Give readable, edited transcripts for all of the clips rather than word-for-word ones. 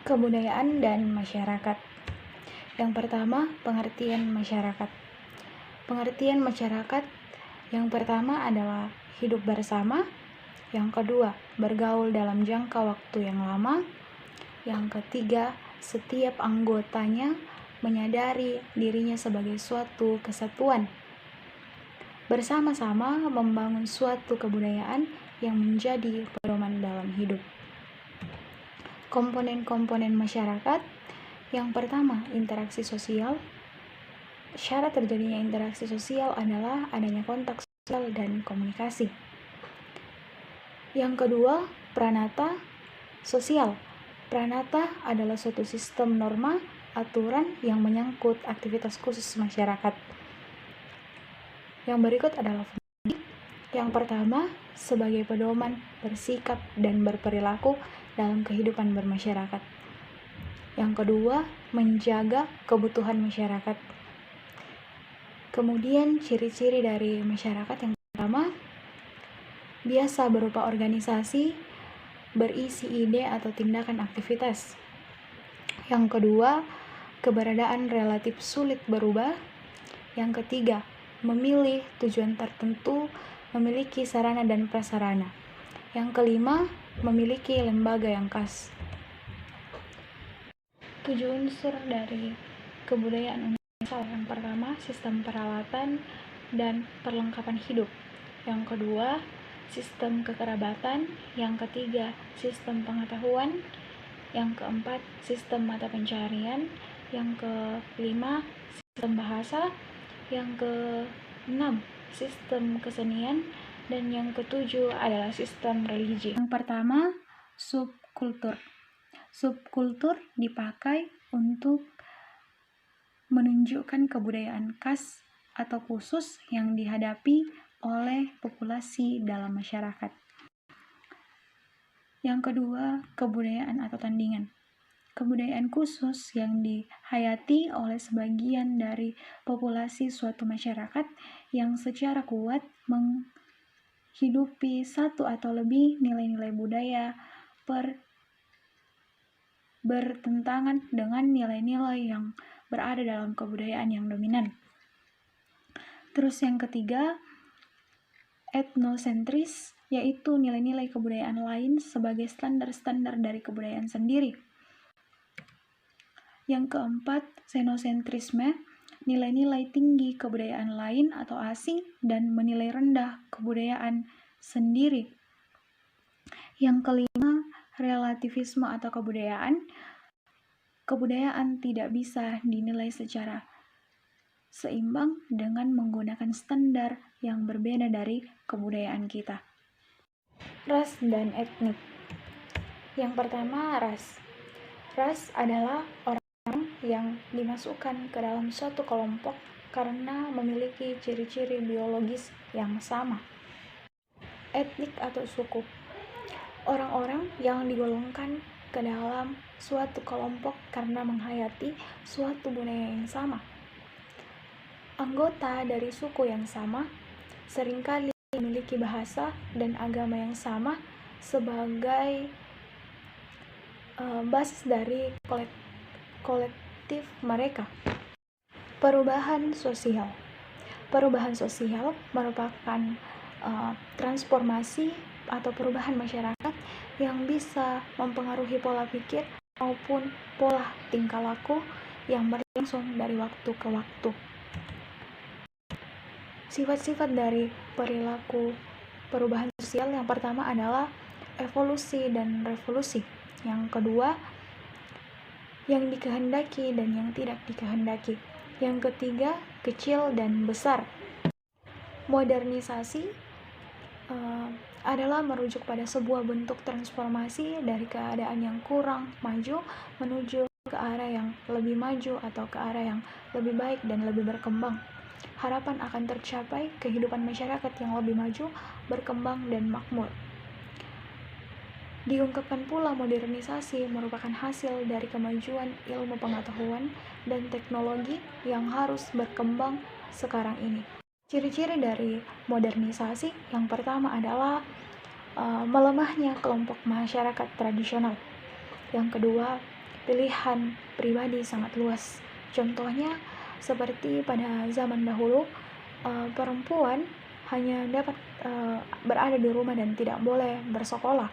Kebudayaan dan masyarakat. Yang pertama, pengertian masyarakat. Pengertian masyarakat yang pertama adalah hidup bersama. Yang kedua, bergaul dalam jangka waktu yang lama. Yang ketiga, setiap anggotanya menyadari dirinya sebagai suatu kesatuan. Bersama-sama membangun suatu kebudayaan yang menjadi pedoman dalam hidup. Komponen-komponen masyarakat. Yang pertama, interaksi sosial. Syarat terjadinya interaksi sosial adalah adanya kontak sosial dan komunikasi. Yang kedua, pranata sosial. Pranata adalah suatu sistem norma, aturan yang menyangkut aktivitas khusus masyarakat. Yang berikut adalah fungsi. Yang pertama, sebagai pedoman bersikap dan berperilaku dalam kehidupan bermasyarakat. Yang kedua, menjaga kebutuhan masyarakat. Kemudian, ciri-ciri dari masyarakat yang pertama, biasa berupa organisasi, berisi ide atau tindakan aktivitas. Yang kedua, keberadaan relatif sulit berubah. Yang ketiga, memilih tujuan tertentu, memiliki sarana dan prasarana. Yang kelima, memiliki lembaga yang khas. 7 unsur dari kebudayaan universal. Yang pertama, sistem peralatan dan perlengkapan hidup. Yang kedua, sistem kekerabatan. Yang ketiga, sistem pengetahuan. Yang keempat, sistem mata pencarian. Yang kelima, sistem bahasa. Yang keenam, sistem kesenian. Dan yang ketujuh adalah sistem religi. Yang pertama, subkultur. Subkultur dipakai untuk menunjukkan kebudayaan khas atau khusus yang dihadapi oleh populasi dalam masyarakat. Yang kedua, kebudayaan atau tandingan. Kebudayaan khusus yang dihayati oleh sebagian dari populasi suatu masyarakat yang secara kuat menghidupi satu atau lebih nilai-nilai budaya bertentangan dengan nilai-nilai yang berada dalam kebudayaan yang dominan. Terus yang ketiga, etnosentris, yaitu nilai-nilai kebudayaan lain sebagai standar-standar dari kebudayaan sendiri. Yang keempat, xenocentrisme, nilai-nilai tinggi kebudayaan lain atau asing dan menilai rendah kebudayaan sendiri. Yang kelima, relativisme atau kebudayaan. Kebudayaan tidak bisa dinilai secara seimbang dengan menggunakan standar yang berbeda dari kebudayaan kita. Ras dan etnik. Yang pertama, ras. Ras adalah orang yang dimasukkan ke dalam suatu kelompok karena memiliki ciri-ciri biologis yang sama. Etnik atau suku. Orang-orang yang digolongkan ke dalam suatu kelompok karena menghayati suatu budaya yang sama. Anggota dari suku yang sama seringkali memiliki bahasa dan agama yang sama sebagai basis dari kolektif mereka. Perubahan sosial. Perubahan sosial merupakan transformasi atau perubahan masyarakat yang bisa mempengaruhi pola pikir maupun pola tingkah laku yang berlangsung dari waktu ke waktu. Sifat-sifat dari perilaku perubahan sosial yang pertama adalah evolusi dan revolusi. Yang kedua, yang dikehendaki dan yang tidak dikehendaki. Yang ketiga, kecil dan besar. Modernisasi adalah merujuk pada sebuah bentuk transformasi dari keadaan yang kurang maju menuju ke arah yang lebih maju atau ke arah yang lebih baik dan lebih berkembang. Harapan akan tercapai kehidupan masyarakat yang lebih maju, berkembang, dan makmur. Diungkapkan pula modernisasi merupakan hasil dari kemajuan ilmu pengetahuan dan teknologi yang harus berkembang sekarang ini. Ciri-ciri dari modernisasi yang pertama adalah melemahnya kelompok masyarakat tradisional. Yang kedua, pilihan pribadi sangat luas. Contohnya, seperti pada zaman dahulu, perempuan hanya dapat berada di rumah dan tidak boleh bersekolah.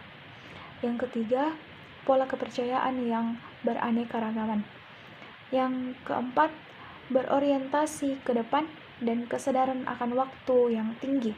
Yang ketiga, pola kepercayaan yang beraneka-ragaman. Yang keempat, berorientasi ke depan dan kesadaran akan waktu yang tinggi.